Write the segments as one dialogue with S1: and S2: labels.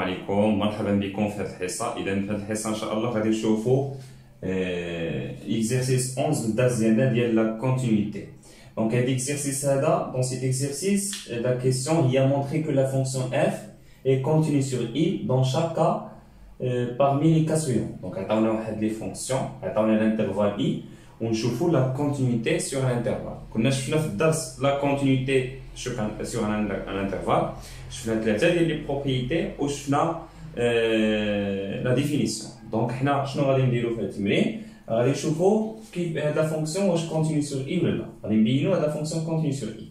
S1: عليكم، مرحبا بكم في هذه الحصه. اذا في هذه الحصه ان شاء الله غادي نشوفوا exercice 11 الدرس ديالنا ديال لا كونتينيتي. دونك هذا exercice هذا dans cet exercice la question هي montrer que la fonction f est continue sur i dans chaque cas parmi les cas suivants. Donc عطاونا واحد لي فونكسيون، عطاونا l'intervalle i ونشوفوا la continuité sur l'intervalle. كنا شفنا في الدرس la continuité sur un intervalle، شفنا ثلاثه ديال لي بروبريتي وشفنا لا ديفينيسيون. دونك حنا شنو غادي نديرو في هذا التمرين؟ غادي نشوفوا كيف هاد لا فونكسيون واش كونتيني سور اي ولا لا، غادي نبينوا هاد لا فونكسيون كونتيني سور اي.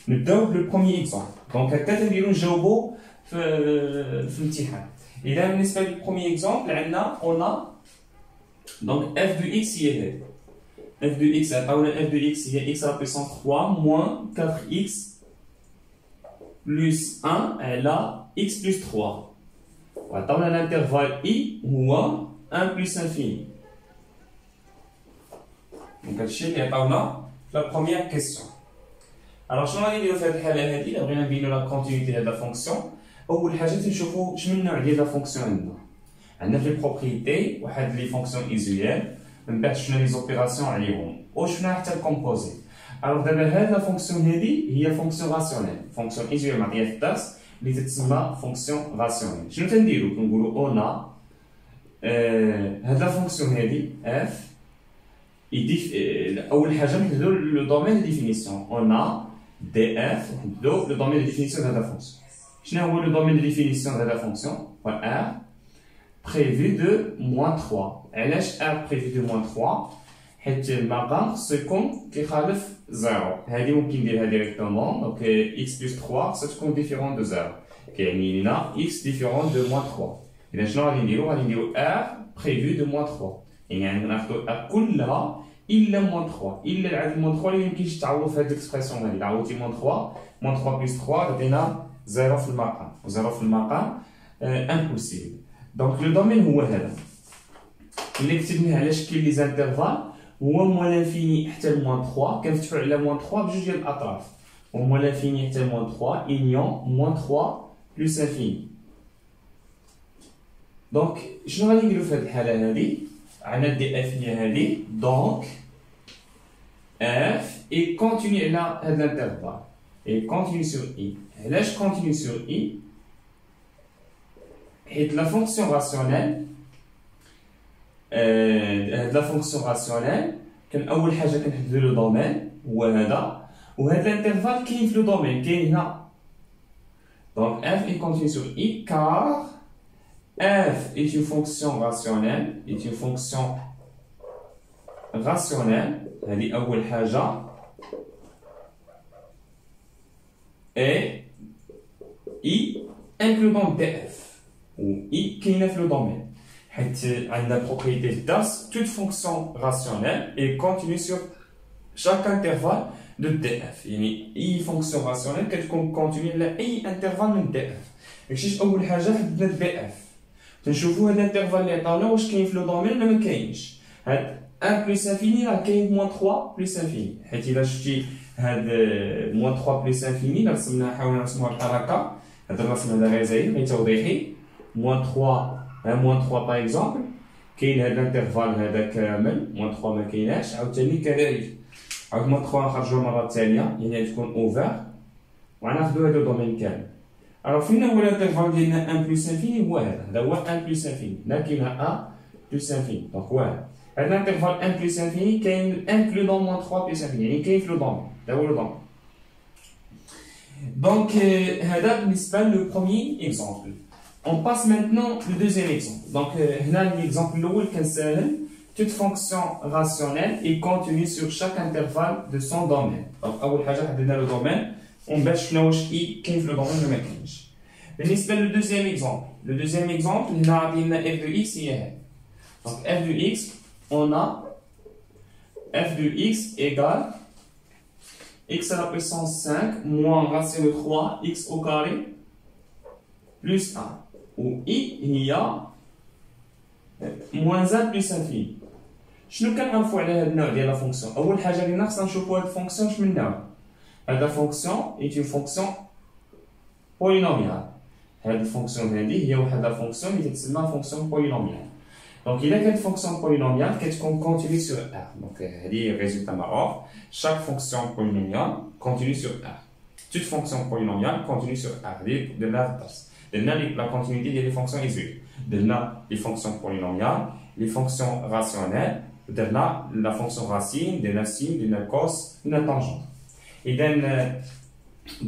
S1: نبداو بلو بروميير اكزومبل. دونك هكا تنديرو نجاوبوا في الامتحان. اذا بالنسبه للبروميير اكزومبل عندنا اون دونك اف دو اكس هي هادي، اف دو اكس عطاونا اف دو اكس هي اكس على بيسونس 3 موان 4 اكس بلس 1 على x plus 3. وعطاونا الانترفال i هو 1 plus infini. دونك هادشي اللي عطاونا في لا بروميير كيسيون. الوغ شنو غادي نديرو في هاد الحاله هادي؟ الا بغينا نبينو لا كونتينيتي هاد لا فونكسيون، اول حاجه تنشوفو شنو النوع ديال لا فونكسيون عندنا. عندنا في البروبريتي واحد لي فونكسيون ايزويال، من بعد شفنا لي زوبيراسيون عليهم وشفنا حتى الكومبوزي. الوغ دابا هاد لا فونكسيون هادي هي فونكسيون راسيونيل، فونكسيون ايزويال معطيه في الدرس اللي تتسمى فونكسيون راسيونيل. شنو تنديرو؟ كنقولو اون هاد لا فونكسيون هادي اف اول حاجه نحددو لو دومين دو ديفينيسيون. اون دي اف نحددو لو دومين دو ديفينيسيون هاد لا فونكسيون. شنو هو لو دومين دو ديفينيسيون هاد لا فونكسيون؟ هو ار prévu de -3. علاش ار prévu de -3؟ حيت المقام خصو يكون كيخالف زيرو. هادي ممكن نديرها ديريكتومون. دونك x بلس 3 خصها تكون ديفيرون دو زيرو، كيعني لنا x ديفيرون دو -3. اذا شنو غادي نديرو؟ غادي نديرو ار prévu de -3، يعني غناخدو ار كلها الا -3، الا العدد -3 اللي ميمكنش تعوض في هاد الاكسبرسيون هادي. عوضتي -3 بلس 3 عطينا زيرو في المقام، وزيرو في المقام امبوسيبل. دونك لو دومين هو هذا اللي كتبناه على شكل لي زانترفال، هو موان لانفيني حتى ل -3. كنفتحو على -3 بجوج ديال الاطراف، وموان لانفيني حتى ل -3 اونيون -3 بلس انفيني. دونك شنو غادي نديرو في هاد الحاله هادي؟ عندنا دي اف هي هادي، دونك اف اي كونتيني على هاد الانترفال، اي كونتيني سور اي. علاش كونتيني سور اي؟ حيت لا فونكسيون راسيونيل، هاد لا فونكسيون راسيونيل كان اول حاجه كنحددو لو دومين هو هذا، وهاد الانترفال كاين في لو دومين، كاين هنا. دونك اف اي كونتيني سور اي كار f est une fonction rationnelle، est une fonction rationnelle. هذه أول حاجة. et i inclut donc df، و i كاينة في لو دومين، حيت عندنا propriété في الدرس toute fonction rationnelle est continue sur chaque intervalle de df. يعني أي fonction rationnelle كتكون continue على أي intervalle من df. داكشي أول حاجة حددنا df. تنشوفو هاد الانترفال اللي عطاونا واش كاين في لو دومين ولا ما كاينش. هاد 1 بلس انفيني راه كاين -3 بلس انفيني، حيت الا شفتي هاد -3 بلس انفيني الا رسمناها، حاولنا نرسموها بحال هكا، هاد الرسم هذا غير زايد غير توضيحي. -3 -3 باغ اكزومبل، كاين هاد الانترفال هذا كامل، -3 ما كايناش، عاوتاني كذلك عاود -3 نخرجوها المره الثانيه، يعني تكون اوفر وغناخدو هاد الدومين كامل. Alors فين هو الانترفال ديالنا 1 بلس انفيني؟ هو هذا هو 1 بلس انفيني، لا كاين 1 بلس انفيني. دونك هو هذا الانترفال 1 بلس انفيني كاين انكلودون -3 بلس انفيني، يعني كاين في لو دومين، هذا هو لو دومين. دونك هذا بالنسبه لو بروميير اكزومبل. اون باس مانتنون لو دوزيام اكزومبل. دونك هنا ليكزومبل الاول كان ساهل، toute fonction rationnelle est contenue sur chaque intervalle de son domaine. دونك اول حاجه حددنا لو دومين ومن بعد شفنا واش اي كاين في لو دومين ولا ما كاينش. بالنسبه لو دوزيام اكزومبل، لو دوزيام اكزومبل هنا عطينا اف دو اكس هي هادي. دونك اف دو اكس اون اف دو اكس ايكال x à la puissance 5 moins racine de 3 x au carré plus 1 و i هي moins 1 plus infini. شنو كنعرفو على هاد النوع ديال لا فونكسيون؟ اول حاجه اللي خصنا نشوفو هاد الفونكسيون شمن نوع. هاد لا فونكسيون est une fonction polynomiale. هاد الفونكسيون هادي هي واحد لا فونكسيون اللي تتسمى فونكسيون بولينوميال. دونك الا كانت فونكسيون بولينوميال كتكون كونتيني سور ار. دونك هادي ريزولتا معروف، شاك فونكسيون بولينوميال كونتيني سور ار. toute fonction polynomiale continue sur R. La continuité des fonctions isolées. Les fonctions polynomiales, les fonctions rationnelles, la fonction racine, la sine, la cos, la tangente. Et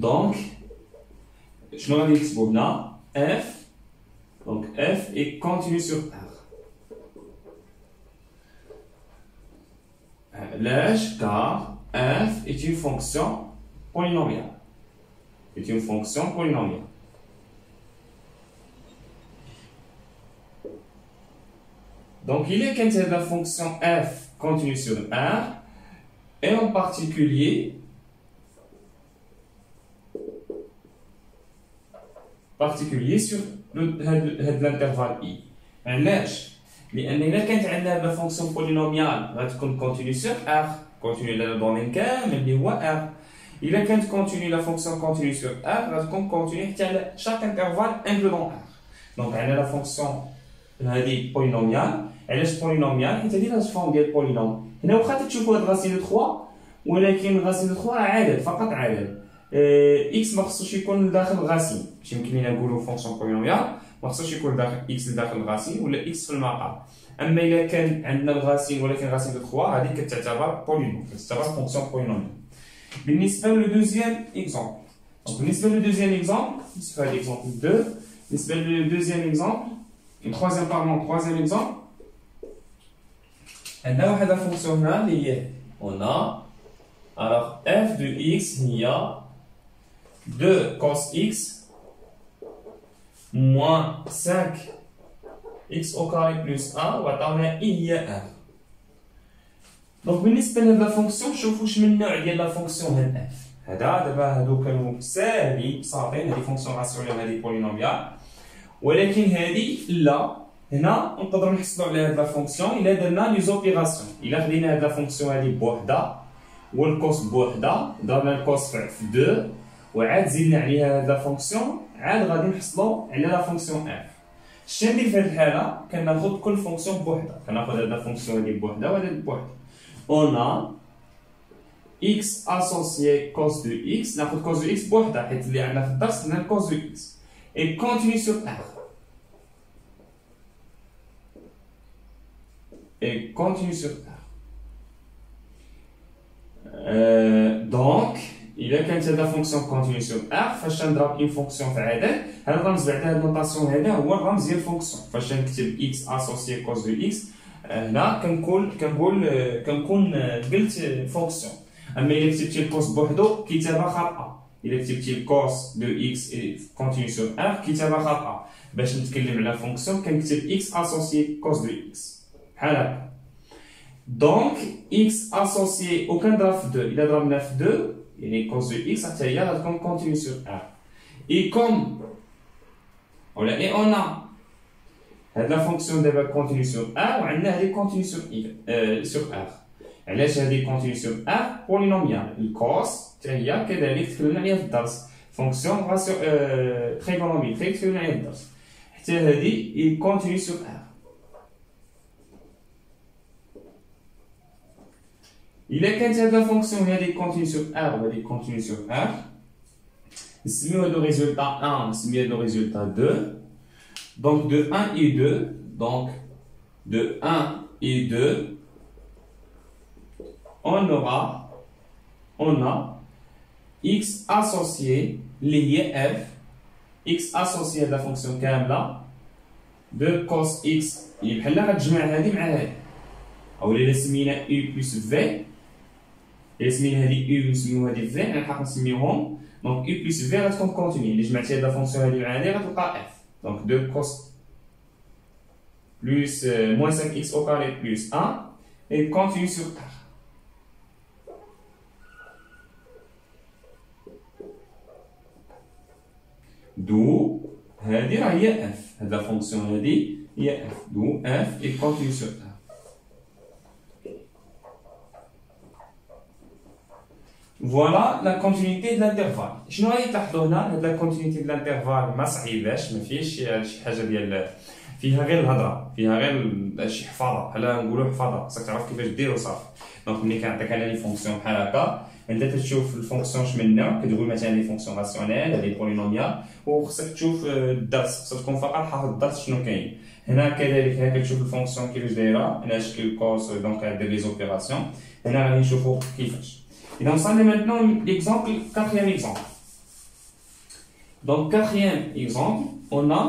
S1: donc, je vais vous dire f. Donc f est continu sur R. L'âge car f est une fonction polynomiale. C'est une fonction polynomiale. Donc, il est quand la fonction f continue sur R, et en particulier sur l'intervalle i. علاش؟ لأن إذا كانت عندنا la fonction polynomiale غتكون continue sur R، continue على الدومين كامل اللي هو R. Il est quand continue la fonction continue sur R, va continuer chaque intervalle incluant R. Donc, on a la fonction polynomiale. Elle est polynomiale, c'est-à-dire la forme de polynôme. Et nous avons vu la racine de 3, ou la racine de 3 عدد فقط عدد. X ما خصوش يكون داخل الرacine. يمكن لنا نقولوا fonction polynomiale ما خصوش يكون داخل X داخل الرacine ولا X في المقام. أما إذا كان عندنا الرacine ولكن racine de 3 هذه كتعتبر polynôme، كتعتبر fonction polynomiale. بالنسبة للدوزيام اكزومبل. بالنسبة للدوزيام اكزومبل، بالنسبة للإكزومبل 2، بالنسبة للدوزيام اكزومبل، troisième اكزومبل، عندنا واحد لا فونكسيون هنا اللي هي هنا، alors f de x هي 2 cos x moins 5 x au carré plus 1 وعطاونا i هي 1. دونك بالنسبه لهاد لا فونكسيون شوفوا واش من النوع ديال لا فونكسيون هاد اف. دابا هادو كانوا ساهلين صافين، هادي فونكسيون راسيونيل هادي بولينوميال، ولكن هادي لا. هنا نقدروا نحصلوا على هاد لا فونكسيون الا درنا لي زوبيراسيون. الا خدينا هاد لا فونكسيون هادي بوحدها والكوس بوحدها، درنا الكوس في 2 وعاد زدنا عليها هاد لا فونكسيون، عاد غادي نحصلوا على لا فونكسيون اف. اش ندير في هاد الحاله؟ كناخذ كل فونكسيون بوحدها، كناخذ هاد لا فونكسيون هادي بوحدها وهاد بوحدها. On a x associé cos de x, ناخذ cos de x بوحدها حيت اللي عندنا في الدرس عندنا cos de x et continue sur R. Et continue sur R. Donc, إلا كانت هاد الفونكسيون continue sur R، فاش نضرب une fonction في عدد، هاد الرمز بعد هاد النوطاسيون هذا هو الرمز ديال الفونكسيون. فاش نكتب x associé cos de x هنا كنكون قلت فونكسيون. اما الا كتبتي الكوس بوحدو كتابه خاطئه. الا كتبتي الكوس دو اكس كونتيني سور ار كتابه خاطئه. باش نتكلم على فونكسيون كنكتب اكس اسوسيي كوس دو اكس بحال هكا. دونك اكس اسوسيي وكنضرب في 2، الا ضربنا في 2 يعني كوس دو اكس حتى هي غتكون كونتيني سور ار. اي كوم ولا اي اون هاد لا فونكسيون دابا كونتيني سور ار وعندنا هادي كونتيني سور ار. علاش هادي كونتيني سور ار؟ بولينوميال. الكوس حتى هي كذلك تكلمنا عليها في الدرس، فونكسيون راسيو تريغونوميتريك تكلمنا عليها في الدرس. حتى هادي كونتيني سور ار. إلا كانت هاد لا فونكسيون هادي كونتيني سور ار وهادي كونتيني سور ار، نسميو هادو ريزولتا 1 نسميو هادو ريزولتا 2. Donc de 1 et 2, donc de 1 et 2, on a x associé lié f, x associé à la fonction كاملة de cos x. بحال غتجمع هادي مع هادي، أو إلا سمينا u plus v، إلا سمينا هادي u ونسميو هادي v، غنحق نسميوهم. donc u plus v غتكون كونتيني. إلا جمعتي هاد لا فونكسيون هادي مع هادي غتلقى f. Donc 2 cos plus moins 5x au carré plus 1 et continue sur R. D'où هذه راه هي f. هاد لا فونكسيون هادي هي f. D'où f et continue sur R. Voilà la continuité de l'intervalle. شنو غادي تلاحظوا هنا؟ هاد لا continuité de l'intervalle ما صعيباش، ما فيهش شي حاجه ديال فيها غير الهضره، فيها غير شي حفاظه، بحال نقولوا حفاظه، خاصك تعرف كيفاش دير وصافي. دونك ملي كنعطيك انا لي فونكسيون بحال هكا، انت تشوف الفونكسيون شمن نوع، كتقول مثلا لي فونكسيون راسيونيل لي بولينوميال، وخصك تشوف الدرس، خصك تكون فقط حافظ الدرس شنو كاين. هنا كذلك هنا كتشوف الفونكسيون كيفاش دايره، هنا شكل كوس، دونك غادير لي زوبيراسيون، هنا غادي نشوفوا كيفاش. Et donc, ça, c'est maintenant l'exemple, quatrième exemple. Donc, quatrième exemple, on a,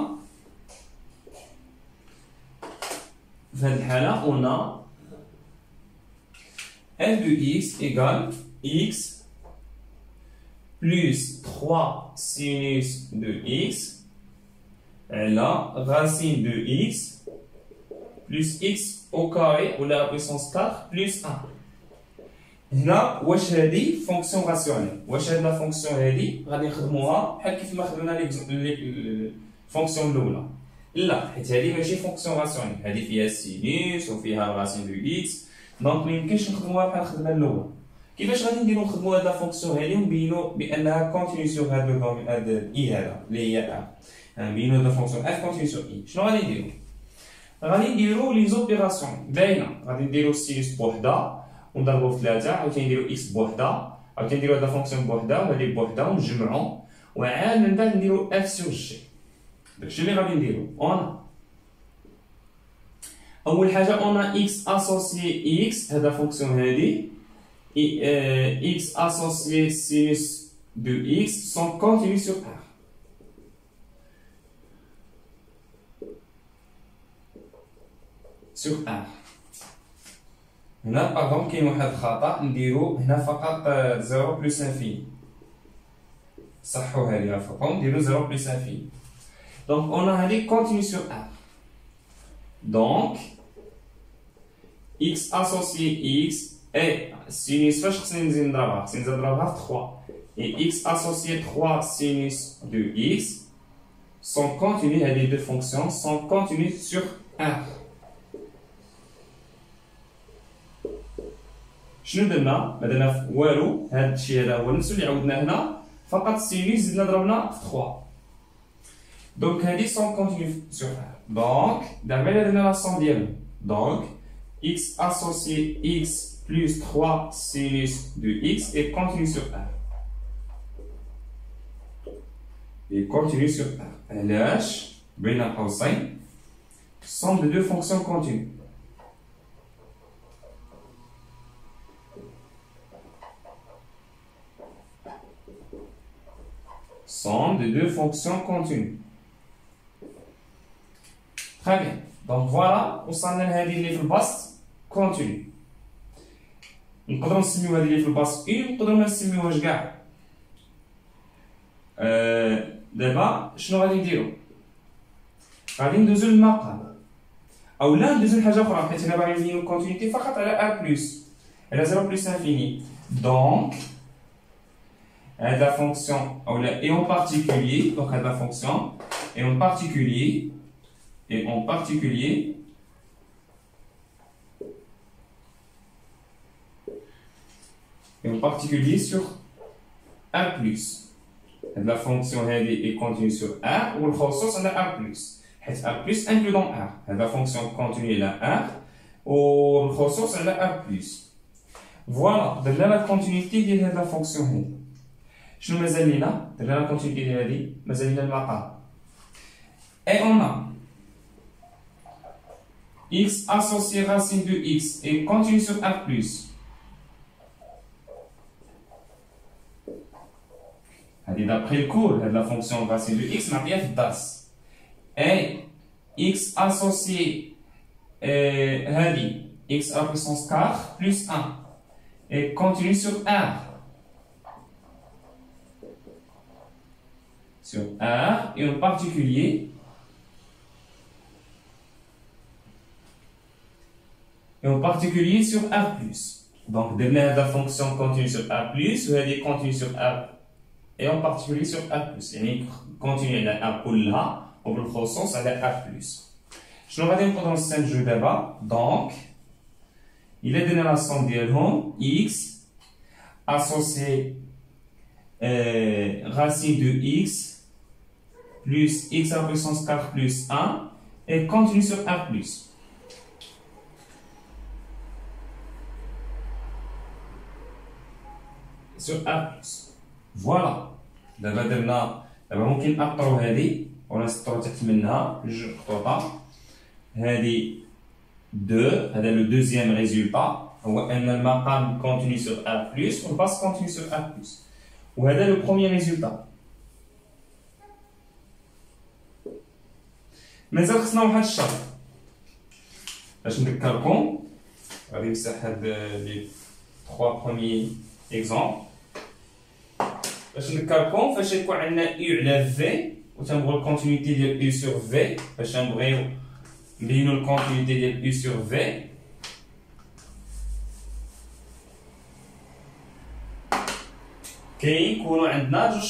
S1: on a f de x égale x plus 3 sinus de x, et là, racine de x plus x au carré, ou la puissance 4, plus 1. هنا واش هذه فونكسيون راسيونيل؟ واش هاد لا فونكسيون هذه غادي نخدموها بحال كيف ما خدمنا الفونكسيون الاولى؟ لا، حيت هذه ماشي فونكسيون راسيونيل، هذه فيها السينوس وفيها الراسين دو اكس، دونك ما يمكنش نخدموها بحال الخدمه الاولى. كيفاش غادي نديرو نخدمو هاد لا فونكسيون هذه ونبينو بانها كونتينيو سور هاد لو دومين، هاد اي هذا اللي هي نبينو لا فونكسيون اف كونتينيو سور اي. شنو غادي نديرو؟ غادي نديرو لي زوبيراسيون باينه، غادي نديرو السينوس بوحدها ونضربو في 3، عاوتاني نديرو اكس بوحدها، عاوتاني نديرو هاد لا فونكسيون بوحدها وهادي بوحدها ونجمعو، وعاد من بعد نديرو اف سور جي. داكشي اللي غادي نديرو. اول حاجه اون اكس اسوسيي اكس، هاد لا فونكسيون هادي اكس اسوسيي سينوس دو اكس سون كونتينيو سور ار. سور ار هنا باغون كاين واحد الخطا نديرو هنا فقط 0 بلس انفيني، صحوها لي الخطا نديرو 0 بلس انفيني. دونك اون هادي كونتينيو سور ار، دونك x اسوسيي x اي سينوس فاش خصني نزيد نضربها؟ خصني نزيد نضربها في 3 اي x اسوسيي 3 سينوس دو x سون كونتينيو، هادي دو فونكسيون سون كونتينيو سور ار. شنو درنا؟ ما درنا والو، هاد الشيء هذا هو نفسو اللي عودناه هنا، فقط السينوس زدنا ضربنا في 3. دونك هادي سون كونتينيو سور ار، دونك دابا الا درنا لاسون ديالو، دونك x associé x plus 3 sinus de x et continue sur R. Et continue sur R. LH, بين قوسين, somme de deux fonctions continues. Somme de deux fonctions continues. Très bien. Donc voilà, وصلنا لهذه اللي في البسط كونتينيو. نقدروا نسميو هذه اللي في البسط اي، ونقدروا ما نسميوهاش كاع. دابا شنو غادي نديرو؟ غادي ندوزو للمقام، او لا ندوزو لحاجه اخرى، حيت هنا باغي نبينو الكونتينيتي فقط على ا بلس، على 0 بلس انفيني. دونك هاد لا فونكسيون او لا اي اون بارتيكولير، دونك هاد لا فونكسيون اي اون بارتيكولير et en particulier sur A+. La fonction est continue sur A ou le ressource on a A+. A+ inclus dans A. La fonction continue là A ou le ressource on a A+. Voilà, de là la continuité de la fonction. Je nous mets là, de là la continuité de la vie, mais elle est là. Et on a x associé racine de x et continue sur A+. D'après le cours de la fonction racine de x, on a bien fait das. Et x associé x à la puissance 4 plus 1 et continue sur R. Sur R et en particulier sur A+. Donc, de la fonction continue sur A+, vous allez continuer sur A, et en particulier sur A+. Et continuer à A pour là, ou pour le sens à A+. Je vais vous dans ce jeu d'abord. Donc, il est donné la somme de x associer racine de x plus x à la puissance 4 plus 1 et continue sur 1 plus. Sur 1 plus. Voilà. دابا ممكن نأطرو هذه ونسطرو تحت منها جوج خطوطات. هذه 2 هذا لو دوزيام ريزولتا هو ان المقام كونتيني سور ا بلس والباس كونتيني سور ا بلس. وهذا لو بروميير ريزولتا. مازال خصنا واحد الشرط باش نذكركم. غادي نمسح هاد لي 3 بروميير اكزومبل باش نذكركم. فاش يكون عندنا يو على في وتنبغيو الكونتينيتي ديال يو سور في باش نبغيو نبينو الكونتينيتي ديال يو سور في كيكونوا عندنا جوج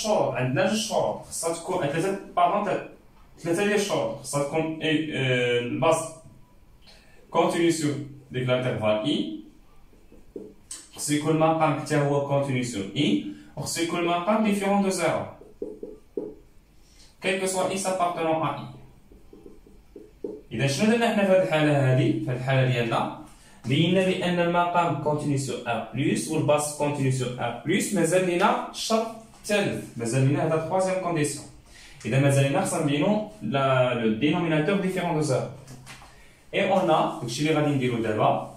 S1: شروط. خصها تكون ثلاثه ديال الشروط. خصها تكون الباس كونتيني سور ديك لانترفال اي. خصو يكون المقام حتى هو كونتيني سور اي. وخصو يكون المقام ديفيرون دو زيرو quel que soit x appartenant à i. إذا شنو درنا حنا في هذه الحالة هذه؟ في هذه الحالة ديالنا بينا بأن المقام كونتيني سور ا بلس والباس كونتيني سور ا بلس. مازال لينا الشرط الثالث، مازال لينا هذا تخوازيام كونديسيون. إذا مازال لينا خصنا نبينو لو دينوميناتور ديفيرون دو زيرو. إي أون ا داكشي اللي غادي نديرو دابا.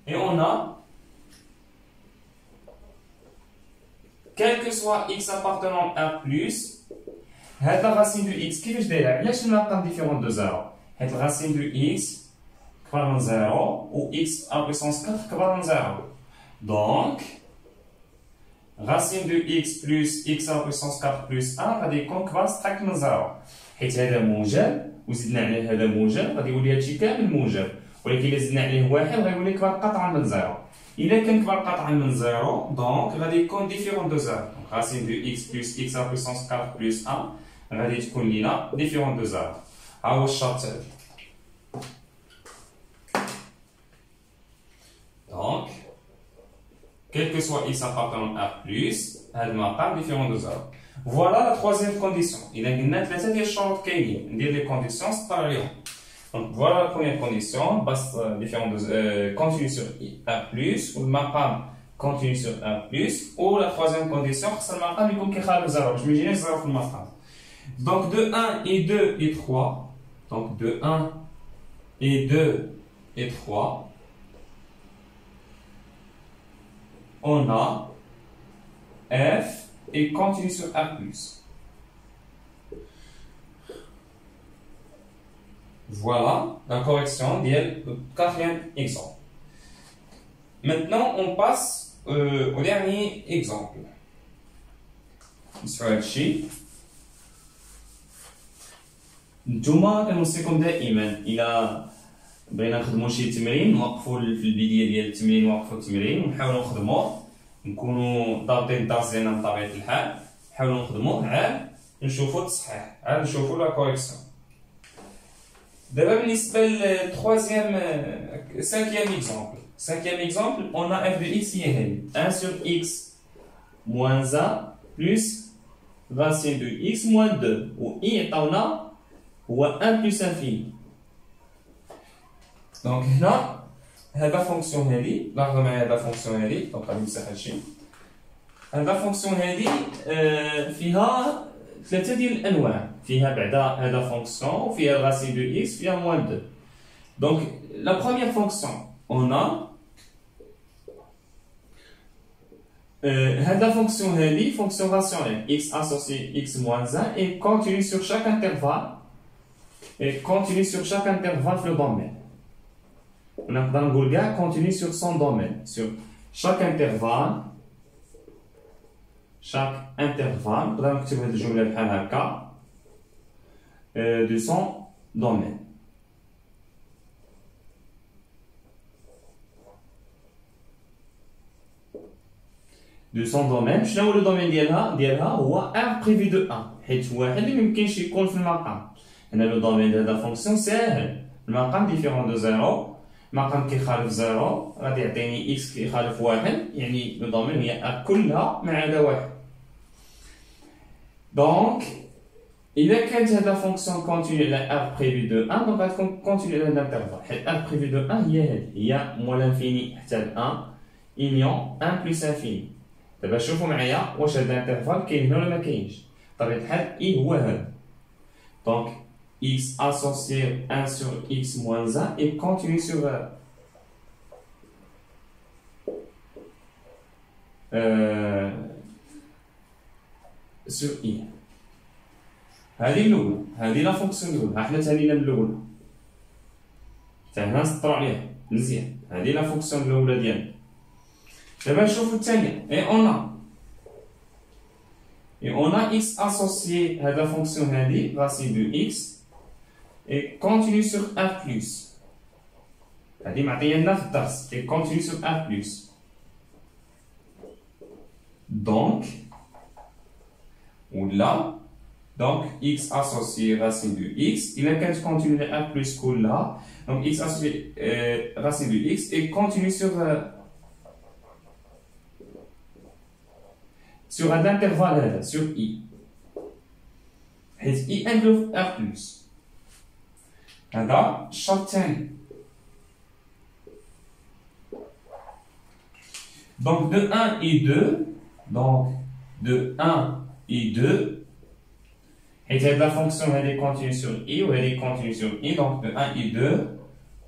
S1: إي أون ا quel que soit x appartenant à 1 plus, هذا racine de x كيفاش دايره؟ علاش المقام ديفيرون دو زيرو؟ حيت racine de x كبر من زيرو و x à puissance 4 كبر من زيرو. دونك racine de x plus x à puissance 4 plus 1 غادي يكون كبر ستريكت من زيرو. حيت هذا موجب وزدنا عليه هذا موجب غادي يولي هادشي كامل موجب، ولكن إلا زدنا عليه واحد غيولي كبر قطعا من زيرو. إذا كان كبر قطعا من زيرو دونك غادي يكون ديفيرون دو زيرو. دونك racine de x plus x à puissance 4 plus 1 غادي تكون لينا ديفيرون دو زيرو. ها هو الشرط هذا. دونك quel que soit x appartenant à plus هاد المقام ديفيرون دو زيرو. فوالا لا تخوازيام كونديسيون. إذا قلنا ثلاثة ديال الشروط كاينين ندير لي كونديسيون سطر عليهم. Donc voilà la première condition, base différente continue sur A+, ou le maqam continue sur A+, ou la troisième condition, c'est le maqam يكون كيخالف زيرو باش ما يجيناش زيرو في المقام. Donc de 1 et 2 et 3, donc de 1 et 2 et 3, on a f et continue sur A+. Voilà la correction du quatrième exemple. Maintenant, on passe au dernier exemple. نتوما كنوصيكم دائما الى بغينا نخدموا شي تمرين نوقفوا في البدايه ديال التمرين نوقفوا التمرين ونحاولوا نخدموه نكونوا ضابطين الدرس ديالنا بطبيعه الحال نحاولوا نخدموه عاد نشوفوا التصحيح عاد نشوفوا لا كوريكسيون. D'abord, le troisième, cinquième exemple. Cinquième exemple, on a f de x qui est 1 sur x moins 1 plus racine de x moins 2. Ou i on a 1 plus infini. Donc là, la fonction هذه لاحظوا معايا هذه fonction هذه دونك غادي نمسح هادشي. هذه fonction هذه فيها ثلاثة ديال الأنواع. فيها بعدا هذا فونكسيون وفيها racine de x فيها moins 2. Donc la première fonction on a هذا fonction هذه fonction rationnelle x associé x moins 1 et continue sur chaque intervalle في le domaine. ونقدر نقول كاع continue sur son domaine sur chaque intervalle نقدر نكتب هذه الجملة بحال هكا de son domaine. De son domaine, شنو هو لو دومين ديالها هو r privé de 1 حيت واحد اللي ميمكنش يكون في المقام. هنا لو دومين ديال هاد فونكسيون ساهل المقام ديفيرون دو زيرو مقام كيخالف 0 غادي يعطيني x كيخالف 1 يعني لو دومين هي a كلها ما عدا 1 دونك إذا كانت هاد لا فونكسيون كونتينيو على r بريفي دو 1 دونك غتكون كونتينيو على الانترفال حيت r بريفي دو 1 هي هادي هي موال انفيني حتى ل 1 إونيون 1 بلس انفيني دابا شوفوا معايا واش هاد الانترفال كاين هنا ولا ما كاينش بطبيعة الحال إي هو هذا دونك x associé 1 sur x moins 1 et continue sur sur i هذه الأولى هذه لا فونكسيون الأولى حنا تهنينا من الأولى حتى هنا نسطرو عليها مزيان هذه لا فونكسيون الأولى ديالنا دابا نشوفو الثانية et on a x associé à la fonction هذه racine de x et continue sur r plus هذه معطيه لنا في الدرس et continue sur r plus donc ولا donc x associé racine de x il a qu'à continuer r plus كلها donc x associé racine de x et continue sur un intervalle sur i حيت i englobe r plus هذا الشرط الثاني donc de 1 et 2 donc de 1 et 2 حيت هاد la fonction elle est continue sur i ou elle est continue sur i donc de 1 et 2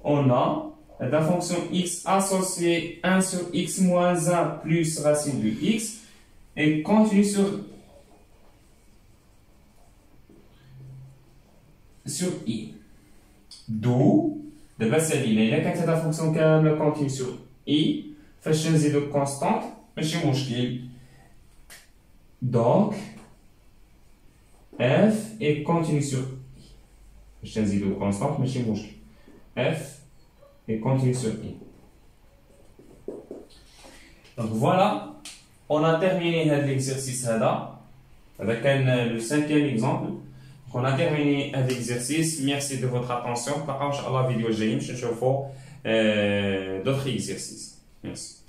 S1: on a la fonction x associée 1 sur x moins 1 plus racine de x et continue sur i d'où دابا سالينا إلا كانت هاد la fonction كاملة continue sur i فاش نزيدو constante ماشي مشكل donc f est continue sur i فاش نزيدو constante ماشي مشكل f est continue sur i donc voilà on a terminé l'exercice هذا كان le 5e exemple on a terminé l'exercice merci de votre attention بقاو ان شاء الله فيديو جاي باش نشوفوا d'autres exercices merci